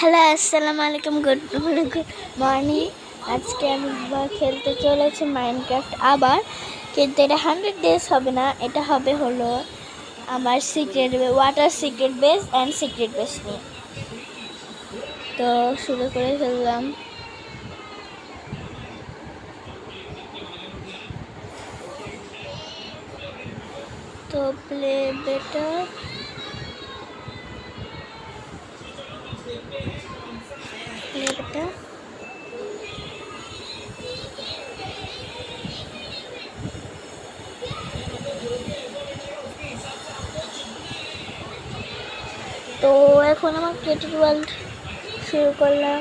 Hello, আসসালামু আলাইকুম, good morning. আজকে আমি খেলতে চলেছি মাইনক্রাফট আবার, কিন্তু এটা 100 ডেজ হবে না, এটা হবে হলো আমার secret water secret base and secret base নিয়ে। তো শুরু করে ফেললাম। তো প্লে বেটা তো এখন আমার ক্রিয়েটিভ ওয়ার্ল্ড শুরু করলাম।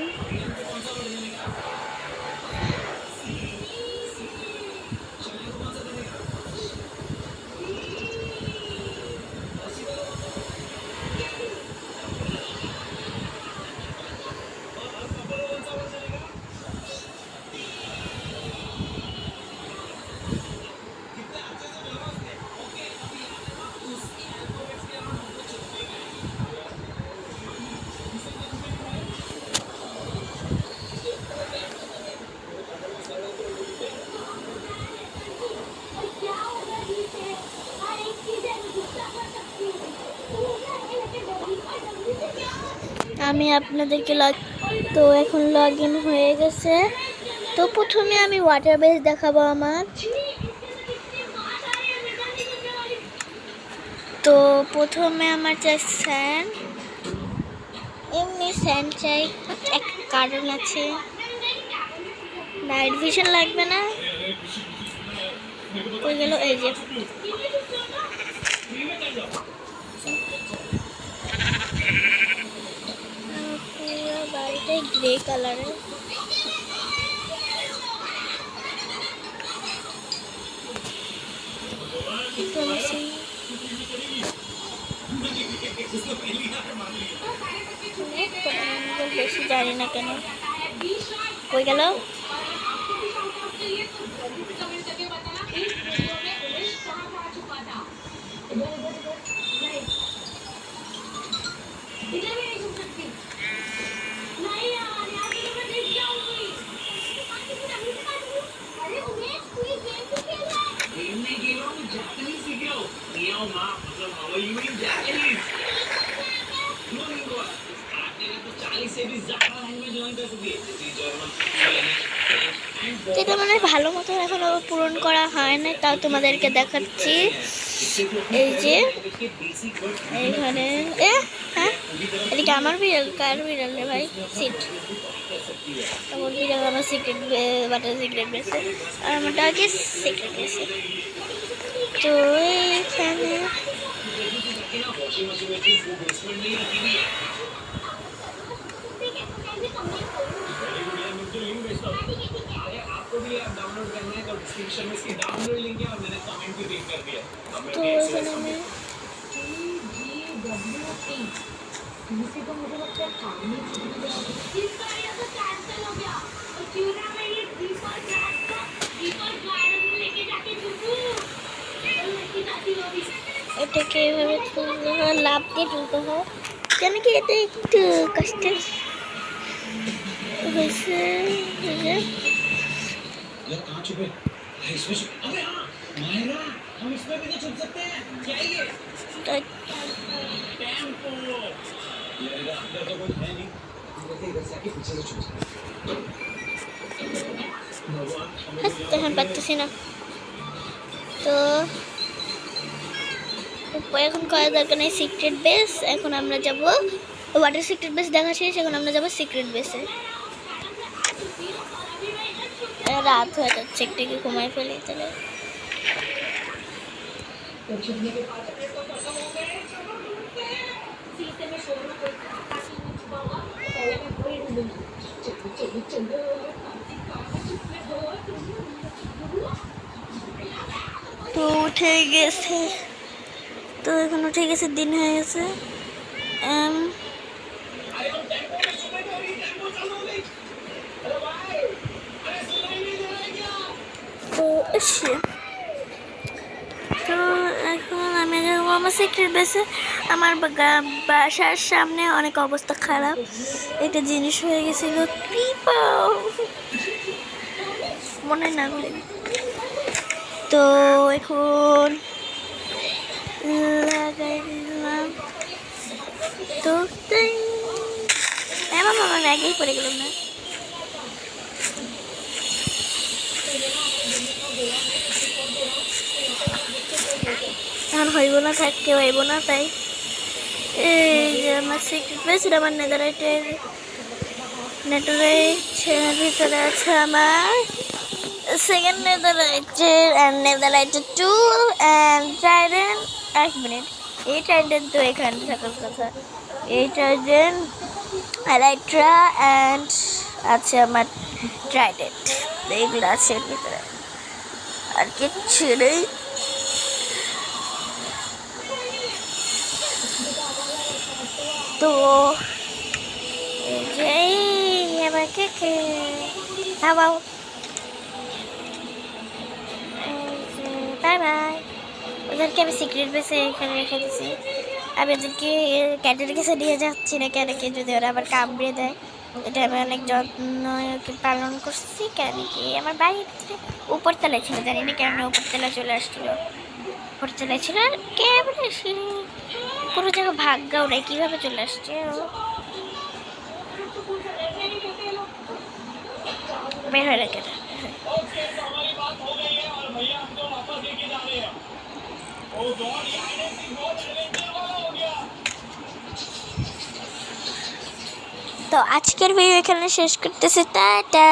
আমি আপনাদেরকে তো এখন লগ ইন হয়ে গেছে। তো প্রথমে আমি ওয়াটার বেস দেখাবো আমার। তো প্রথমে আমার চাই স্যান্ড, এমনি স্যান্ড চাই, এক কারণ আছে, নাইট ভিশন লাগবে না। হয়ে গেল, এই যে পুরো বাড়িটাই গ্রে কালারের। বেশি জানি না কেন কই গেল। যেটা মানে ভালো মতো এখনো পূরণ করা হয় না, তাও তোমাদেরকে দেখাচ্ছি। এই যে এইখানে হ্যাঁ, এদিকে আমার বিড়াল, কার বিড়াল রে ভাই? সিট আমার বিড়াল, আমার সিক্রেট ওয়াটার সিক্রেট বেসে, আর আমারটা আগে সিক্রেট বেসে। তো এইখানে এটাকে এইভাবে তুলতে হয়, লাভ দিয়ে তুলতে হয়। কেন কি এটা একটু কষ্টের হয়েছে। এখন পারতেছি না। তো এখন করা দরকার নেই সিক্রেট বেস। এখন আমরা যাব ওয়াটার সিক্রেট বেস দেখা শেষ, এখন আমরা যাব সিক্রেট বেসে। রাত হয়ে যাচ্ছে, একটু ঘুমাই ফেলি তাহলে। তো উঠে গেছে, তো এখন উঠে গেছে, দিন হয়ে গেছে। তো তো এখন আমি আমার সিক্রেট বেসে। আমার বাসার সামনে অনেক অবস্থা খারাপ, একটা জিনিস হয়ে গেছিল ক্রিপার, মনে না করি। তো এখন লাগাই দিলাম, তো আমার মামা আগেই পড়ে গেলাম না। এখন হইব না, থাকতে হইব না, তাই এই যে আমার সিক্রেট পেয়েছিল আমার নেদারাইটের ভিতরে আছে আমার সেকেন্ড নেদারাইটের অ্যান্ড নেদারাইটের টুল অ্যান্ড ট্রাইডেন্ট। 1 মিনিট, এই ট্রাইডেন্ট তো এখানে থাকার কথা। এই ট্রাইডেন্ট এলাইট্রা অ্যান্ড আছে আমার ট্রাইডেন্ট, এইগুলো আছে এর ভিতরে, আর কিচ্ছু নেই। তো এই আমাকে খাওয়াও, বাই বাই। ওদেরকে আমি সিক্রেট বেসে এখানে রেখে দিছি, আমি ওদেরকে ক্যাটের কাছে নিয়ে যাচ্ছি না, কেন কি যদি ওরা আবার কামড়ে দেয়। এটা আমি অনেক যত্ন পালন করছি, কেন কি আমার বাড়ির ভিতরে উপরতলায় ছিল, জানি না কেন উপরতলায় চলে আসছিল, উপরতলায় ছিল আর কে বলে কোনো জায়গায় ভাগ্যাও নেই, কীভাবে চলে আসছে বের হয়ে রেখে। তো আজকের ভিডিও এখানে শেষ করতেছি, টাটা।